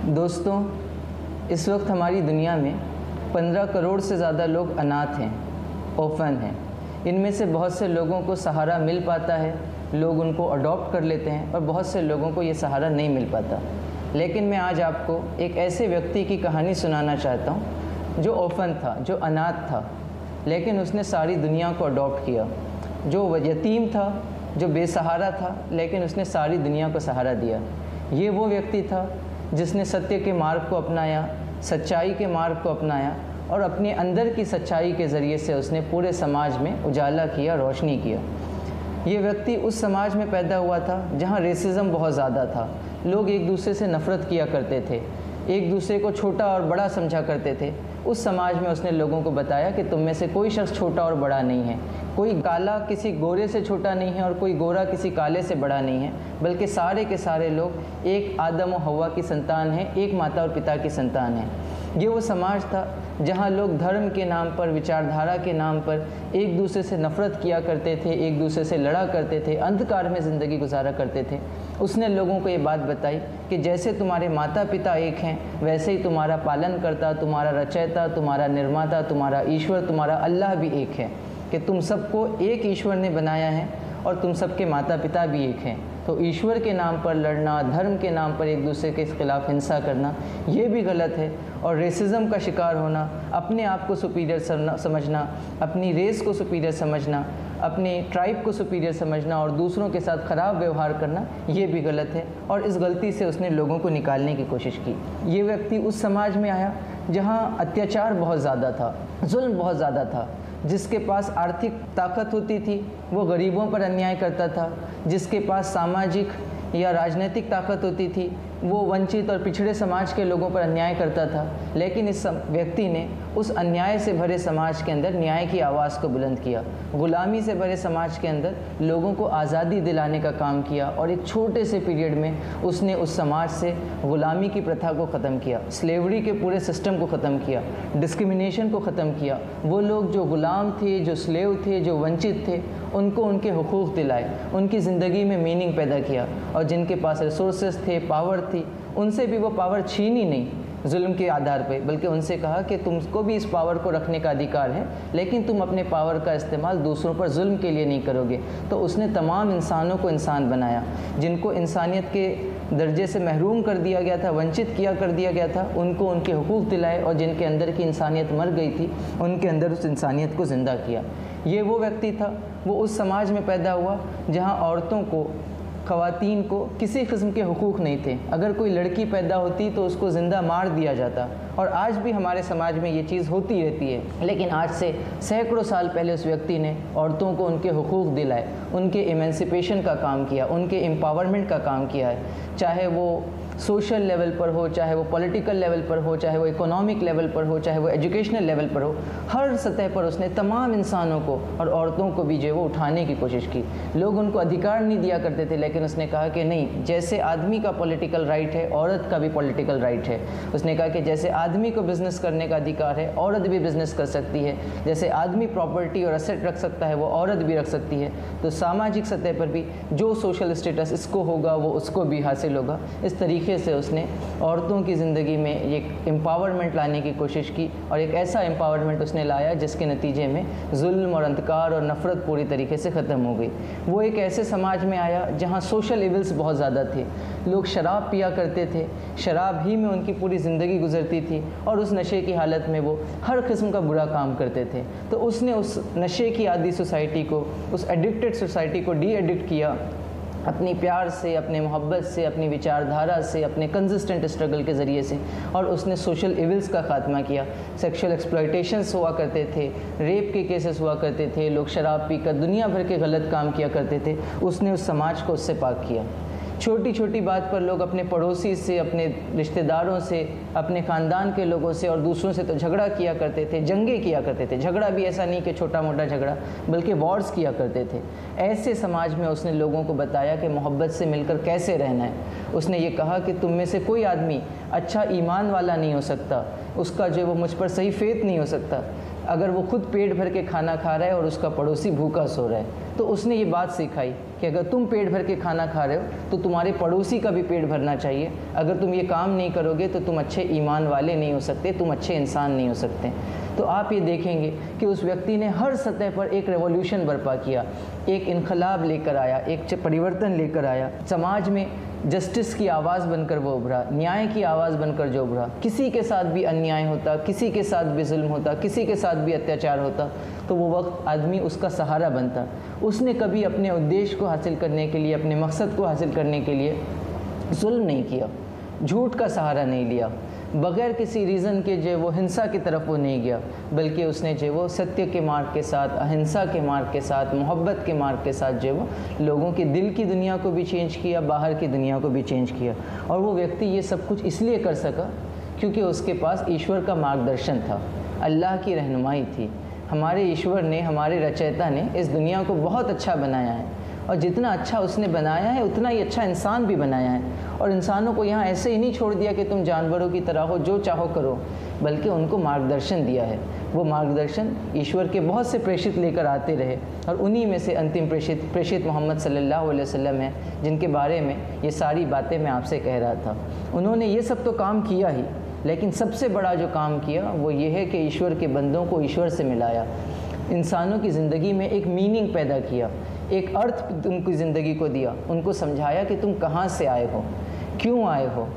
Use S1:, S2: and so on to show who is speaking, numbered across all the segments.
S1: दोस्तों, इस वक्त हमारी दुनिया में 15 करोड़ से ज़्यादा लोग अनाथ हैं, ऑर्फन हैं। इनमें से बहुत से लोगों को सहारा मिल पाता है, लोग उनको अडॉप्ट कर लेते हैं, और बहुत से लोगों को ये सहारा नहीं मिल पाता। लेकिन मैं आज आपको एक ऐसे व्यक्ति की कहानी सुनाना चाहता हूँ जो ऑर्फन था, जो अनाथ था, लेकिन उसने सारी दुनिया को अडॉप्ट किया। जो यतीम था, जो बेसहारा था, लेकिन उसने सारी दुनिया को सहारा दिया। ये वो व्यक्ति था जिसने सत्य के मार्ग को अपनाया, सच्चाई के मार्ग को अपनाया, और अपने अंदर की सच्चाई के ज़रिए से उसने पूरे समाज में उजाला किया, रोशनी किया। ये व्यक्ति उस समाज में पैदा हुआ था जहाँ रेसिज्म बहुत ज़्यादा था। लोग एक दूसरे से नफ़रत किया करते थे, एक दूसरे को छोटा और बड़ा समझा करते थे। उस समाज में उसने लोगों को बताया कि तुम में से कोई शख्स छोटा और बड़ा नहीं है, कोई काला किसी गोरे से छोटा नहीं है और कोई गोरा किसी काले से बड़ा नहीं है, बल्कि सारे के सारे लोग एक आदम और हव्वा की संतान हैं, एक माता और पिता की संतान हैं। ये वो समाज था जहाँ लोग धर्म के नाम पर, विचारधारा के नाम पर एक दूसरे से नफ़रत किया करते थे, एक दूसरे से लड़ा करते थे, अंधकार में ज़िंदगी गुजारा करते थे। उसने लोगों को ये बात बताई कि जैसे तुम्हारे माता पिता एक हैं, वैसे ही तुम्हारा पालन करता, तुम्हारा रचयिता, तुम्हारा निर्माता, तुम्हारा ईश्वर, तुम्हारा अल्लाह भी एक है, कि तुम सबको एक ईश्वर ने बनाया है और तुम सबके माता पिता भी एक हैं। तो ईश्वर के नाम पर लड़ना, धर्म के नाम पर एक दूसरे के खिलाफ हिंसा करना, ये भी गलत है। और रेसिज्म का शिकार होना, अपने आप को सुपीरियर समझना, अपनी रेस को सुपीरियर समझना, अपने ट्राइब को सुपीरियर समझना और दूसरों के साथ ख़राब व्यवहार करना, ये भी गलत है। और इस गलती से उसने लोगों को निकालने की कोशिश की। ये व्यक्ति उस समाज में आया जहाँ अत्याचार बहुत ज़्यादा था, जुल्म बहुत ज़्यादा था। जिसके पास आर्थिक ताकत होती थी वो गरीबों पर अन्याय करता था, जिसके पास सामाजिक या राजनीतिक ताकत होती थी वो वंचित और पिछड़े समाज के लोगों पर अन्याय करता था। लेकिन इस व्यक्ति ने उस अन्याय से भरे समाज के अंदर न्याय की आवाज़ को बुलंद किया। गुलामी से भरे समाज के अंदर लोगों को आज़ादी दिलाने का काम किया, और एक छोटे से पीरियड में उसने उस समाज से गुलामी की प्रथा को ख़त्म किया, स्लेवरी के पूरे सिस्टम को ख़त्म किया, डिस्क्रिमिनेशन को ख़त्म किया। वो लोग जो गुलाम थे, जो स्लेव थे, जो वंचित थे, उनको उनके हुकूक़ दिलाए, उनकी ज़िंदगी में मीनिंग पैदा किया। और जिनके पास रिसोर्सेज थे, पावर थी, उनसे भी वो पावर छीनी नहीं जुल्म के आधार पे, बल्कि उनसे कहा कि तुमको भी इस पावर को रखने का अधिकार है, लेकिन तुम अपने पावर का इस्तेमाल दूसरों पर जुल्म के लिए नहीं करोगे। तो उसने तमाम इंसानों को इंसान बनाया। जिनको इंसानियत के दर्जे से महरूम कर दिया गया था, वंचित किया कर दिया गया था, उनको उनके हुकूक़ दिलाए, और जिनके अंदर की इंसानियत मर गई थी उनके अंदर उस इंसानियत को ज़िंदा किया। ये वो व्यक्ति था, वो उस समाज में पैदा हुआ जहाँ औरतों को, ख़वातीन को किसी किस्म के हुकूक़ नहीं थे। अगर कोई लड़की पैदा होती तो उसको ज़िंदा मार दिया जाता, और आज भी हमारे समाज में ये चीज़ होती रहती है। लेकिन आज से सैकड़ों साल पहले उस व्यक्ति ने औरतों को उनके हुकूक़ दिलाए, उनके एमेंसिपेशन का काम किया, उनके एम्पावरमेंट का काम किया है। चाहे वो सोशल लेवल पर हो, चाहे वो पॉलिटिकल लेवल पर हो, चाहे वो इकोनॉमिक लेवल पर हो, चाहे वो एजुकेशनल लेवल पर हो, हर सतह पर उसने तमाम इंसानों को और औरतों को भी जो है वो उठाने की कोशिश की। लोग उनको अधिकार नहीं दिया करते थे, लेकिन उसने कहा कि नहीं, जैसे आदमी का पॉलिटिकल राइट है, औरत का भी पॉलिटिकल राइट है। उसने कहा कि जैसे आदमी को बिज़नेस करने का अधिकार है, औरत भी बिज़नेस कर सकती है। जैसे आदमी प्रॉपर्टी और एसेट रख सकता है, वो औरत भी रख सकती है। तो सामाजिक सतह पर भी जो सोशल स्टेटस इसको होगा वो उसको भी हासिल होगा। इस तरीके से उसने औरतों की ज़िंदगी में एक एम्पावरमेंट लाने की कोशिश की, और एक ऐसा एम्पावरमेंट उसने लाया जिसके नतीजे में जुल्म और अंधकार और नफ़रत पूरी तरीके से ख़त्म हो गई। वो एक ऐसे समाज में आया जहाँ सोशल इविल्स बहुत ज़्यादा थे। लोग शराब पिया करते थे, शराब ही में उनकी पूरी ज़िंदगी गुजरती थी, और उस नशे की हालत में वो हर किस्म का बुरा काम करते थे। तो उसने उस नशे की आदी सोसाइटी को, उस एडिक्टेड सोसाइटी को डी एडिक्ट किया, अपनी प्यार से, अपने मोहब्बत से, अपनी विचारधारा से, अपने कंसिस्टेंट स्ट्रगल के ज़रिए से। और उसने सोशल इविल्स का ख़ात्मा किया। सेक्सुअल एक्सप्लॉयटेशंस हुआ करते थे, रेप के केसेस हुआ करते थे, लोग शराब पीकर दुनिया भर के गलत काम किया करते थे। उसने उस समाज को उससे पाक किया। छोटी छोटी बात पर लोग अपने पड़ोसी से, अपने रिश्तेदारों से, अपने ख़ानदान के लोगों से और दूसरों से तो झगड़ा किया करते थे, जंगे किया करते थे। झगड़ा भी ऐसा नहीं कि छोटा मोटा झगड़ा, बल्कि वॉर्स किया करते थे। ऐसे समाज में उसने लोगों को बताया कि मोहब्बत से मिलकर कैसे रहना है। उसने ये कहा कि तुम में से कोई आदमी अच्छा ईमान वाला नहीं हो सकता, उसका जो वो मुझ पर सही फेथ नहीं हो सकता, अगर वो खुद पेट भर के खाना खा रहा है और उसका पड़ोसी भूखा सो रहा है, तो उसने ये बात सिखाई कि अगर तुम पेट भर के खाना खा रहे हो तो तुम्हारे पड़ोसी का भी पेट भरना चाहिए। अगर तुम ये काम नहीं करोगे तो तुम अच्छे ईमान वाले नहीं हो सकते, तुम अच्छे इंसान नहीं हो सकते। तो आप ये देखेंगे कि उस व्यक्ति ने हर सतह पर एक रेवोल्यूशन बर्पा किया, एक इनकलाब लेकर आया, एक परिवर्तन लेकर आया। समाज में जस्टिस की आवाज़ बनकर वो उभरा, न्याय की आवाज़ बनकर जो उभरा। किसी के साथ भी अन्याय होता, किसी के साथ भी जुल्म होता, किसी के साथ भी अत्याचार होता, तो वो वक्त आदमी उसका सहारा बनता। उसने कभी अपने उद्देश्य को हासिल करने के लिए, अपने मकसद को हासिल करने के लिए जुल्म नहीं किया, झूठ का सहारा नहीं लिया, बगैर किसी रीज़न के जो वो हिंसा की तरफ वो नहीं गया, बल्कि उसने जो वो सत्य के मार्ग के साथ, अहिंसा के मार्ग के साथ, मोहब्बत के मार्ग के साथ जो वो लोगों के दिल की दुनिया को भी चेंज किया, बाहर की दुनिया को भी चेंज किया। और वो व्यक्ति ये सब कुछ इसलिए कर सका क्योंकि उसके पास ईश्वर का मार्गदर्शन था, अल्लाह की रहनुमाई थी। हमारे ईश्वर ने, हमारे रचयिता ने इस दुनिया को बहुत अच्छा बनाया है, और जितना अच्छा उसने बनाया है उतना ही अच्छा इंसान भी बनाया है। और इंसानों को यहाँ ऐसे ही नहीं छोड़ दिया कि तुम जानवरों की तरह हो, जो चाहो करो, बल्कि उनको मार्गदर्शन दिया है। वो मार्गदर्शन ईश्वर के बहुत से प्रेषित लेकर आते रहे, और उन्हीं में से अंतिम प्रेषित मोहम्मद सल्लल्लाहु अलैहि वसल्लम हैं, जिनके बारे में ये सारी बातें मैं आपसे कह रहा था। उन्होंने ये सब तो काम किया ही, लेकिन सबसे बड़ा जो काम किया वो ये है कि ईश्वर के बंदों को ईश्वर से मिलाया, इंसानों की ज़िंदगी में एक मीनिंग पैदा किया, एक अर्थ उनकी ज़िंदगी को दिया। उनको समझाया कि तुम कहाँ से आए हो, क्यों आए हो,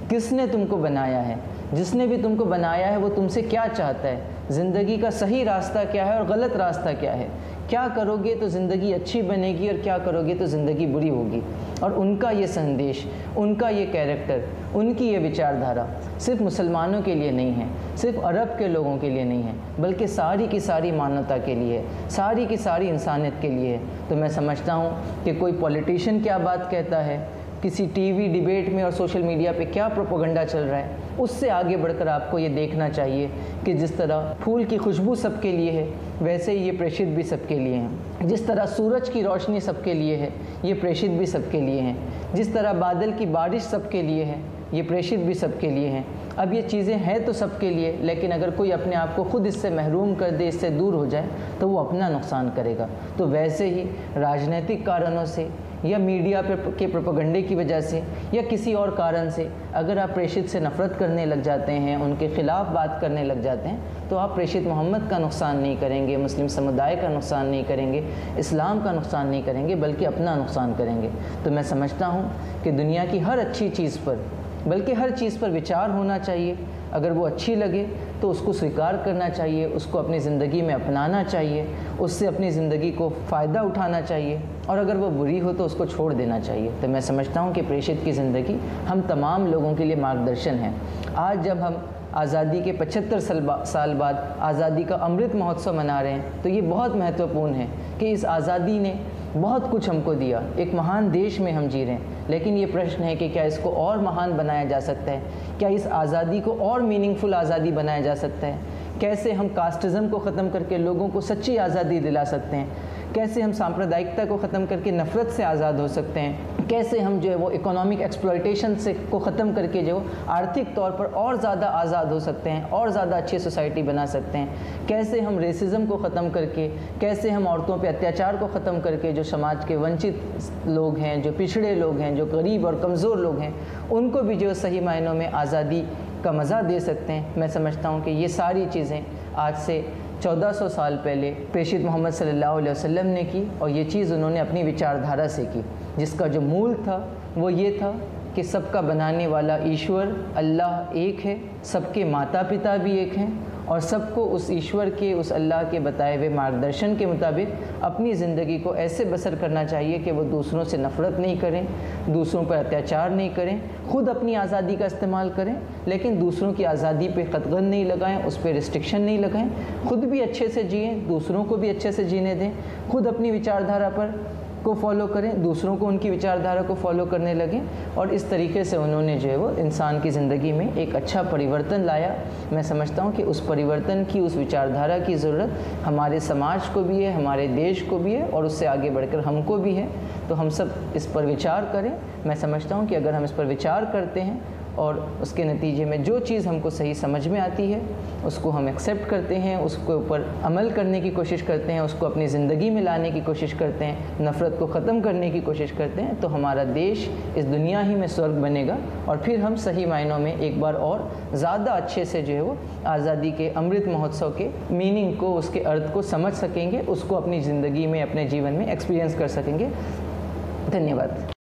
S1: किसने तुमको बनाया है, जिसने भी तुमको बनाया है वो तुमसे क्या चाहता है, ज़िंदगी का सही रास्ता क्या है और गलत रास्ता क्या है, क्या करोगे तो ज़िंदगी अच्छी बनेगी और क्या करोगे तो ज़िंदगी बुरी होगी। और उनका ये संदेश, उनका ये कैरेक्टर, उनकी ये विचारधारा सिर्फ मुसलमानों के लिए नहीं है, सिर्फ अरब के लोगों के लिए नहीं है, बल्कि सारी की सारी मानवता के लिए है, सारी की सारी इंसानियत के लिए है। तो मैं समझता हूँ कि कोई पॉलिटिशियन क्या बात कहता है, किसी टीवी डिबेट में और सोशल मीडिया पे क्या प्रोपेगेंडा चल रहा है, उससे आगे बढ़कर आपको ये देखना चाहिए कि जिस तरह फूल की खुशबू सबके लिए है, वैसे ही ये प्रेषित भी सबके लिए हैं। जिस तरह सूरज की रोशनी सबके लिए है, ये प्रेषित भी सबके लिए हैं। जिस तरह बादल की बारिश सबके लिए है, ये प्रेषित भी सबके लिए हैं। अब ये चीज़ें हैं तो सबके लिए, लेकिन अगर कोई अपने आप को खुद इससे महरूम कर दे, इससे दूर हो जाए, तो वो अपना नुकसान करेगा। तो वैसे ही राजनीतिक कारणों से या मीडिया के प्रोपेगेंडे की वजह से या किसी और कारण से अगर आप प्रेषित से नफ़रत करने लग जाते हैं, उनके ख़िलाफ़ बात करने लग जाते हैं, तो आप प्रेषित मोहम्मद का नुकसान नहीं करेंगे, मुस्लिम समुदाय का नुकसान नहीं करेंगे, इस्लाम का नुकसान नहीं करेंगे, बल्कि अपना नुकसान करेंगे। तो मैं समझता हूँ कि दुनिया की हर अच्छी चीज़ पर, बल्कि हर चीज़ पर विचार होना चाहिए। अगर वो अच्छी लगे तो उसको स्वीकार करना चाहिए, उसको अपनी ज़िंदगी में अपनाना चाहिए, उससे अपनी ज़िंदगी को फ़ायदा उठाना चाहिए, और अगर वो बुरी हो तो उसको छोड़ देना चाहिए। तो मैं समझता हूँ कि प्रेषित की ज़िंदगी हम तमाम लोगों के लिए मार्गदर्शन है। आज जब हम आज़ादी के 75 साल बाद आज़ादी का अमृत महोत्सव मना रहे हैं, तो ये बहुत महत्वपूर्ण है कि इस आज़ादी ने बहुत कुछ हमको दिया। एक महान देश में हम जी रहे हैं, लेकिन ये प्रश्न है कि क्या इसको और महान बनाया जा सकता है, क्या इस आज़ादी को और मीनिंगफुल आज़ादी बनाया जा सकता है, कैसे हम कास्टिज़म को ख़त्म करके लोगों को सच्ची आज़ादी दिला सकते हैं, कैसे हम सांप्रदायिकता को ख़त्म करके नफ़रत से आज़ाद हो सकते हैं, कैसे हम जो है वो इकोनॉमिक एक्सप्लॉयटेशन से को ख़त्म करके जो आर्थिक तौर पर और ज़्यादा आज़ाद हो सकते हैं और ज़्यादा अच्छी सोसाइटी बना सकते हैं, कैसे हम रेसिज़म को ख़त्म करके, कैसे हम औरतों पे अत्याचार को ख़त्म करके जो समाज के वंचित लोग हैं, जो पिछड़े लोग हैं, जो गरीब और कमज़ोर लोग हैं, उनको भी जो सही मायनों में आज़ादी का मज़ा दे सकते हैं। मैं समझता हूँ कि ये सारी चीज़ें आज से 1400 साल पहले प्रेषित मोहम्मद सल्लल्लाहु अलैहि वसल्लम ने की, और ये चीज़ उन्होंने अपनी विचारधारा से की, जिसका जो मूल था वो ये था कि सबका बनाने वाला ईश्वर अल्लाह एक है, सबके माता पिता भी एक हैं, और सबको उस ईश्वर के, उस अल्लाह के बताए हुए मार्गदर्शन के मुताबिक अपनी ज़िंदगी को ऐसे बसर करना चाहिए कि वो दूसरों से नफ़रत नहीं करें, दूसरों पर अत्याचार नहीं करें, खुद अपनी आज़ादी का इस्तेमाल करें, लेकिन दूसरों की आज़ादी पे क़दग़न नहीं लगाएं, उस पर रिस्ट्रिक्शन नहीं लगाएं, खुद भी अच्छे से जिएं, दूसरों को भी अच्छे से जीने दें, खुद अपनी विचारधारा पर को फॉलो करें, दूसरों को उनकी विचारधारा को फॉलो करने लगें। और इस तरीके से उन्होंने जो है वो इंसान की ज़िंदगी में एक अच्छा परिवर्तन लाया। मैं समझता हूँ कि उस परिवर्तन की, उस विचारधारा की ज़रूरत हमारे समाज को भी है, हमारे देश को भी है, और उससे आगे बढ़कर हमको भी है। तो हम सब इस पर विचार करें। मैं समझता हूँ कि अगर हम इस पर विचार करते हैं और उसके नतीजे में जो चीज़ हमको सही समझ में आती है उसको हम एक्सेप्ट करते हैं, उसके ऊपर अमल करने की कोशिश करते हैं, उसको अपनी ज़िंदगी में लाने की कोशिश करते हैं, नफ़रत को ख़त्म करने की कोशिश करते हैं, तो हमारा देश इस दुनिया ही में स्वर्ग बनेगा और फिर हम सही मायनों में एक बार और ज़्यादा अच्छे से जो है वो आज़ादी के अमृत महोत्सव के मीनिंग को, उसके अर्थ को समझ सकेंगे, उसको अपनी ज़िंदगी में, अपने जीवन में एक्सपीरियंस कर सकेंगे। धन्यवाद।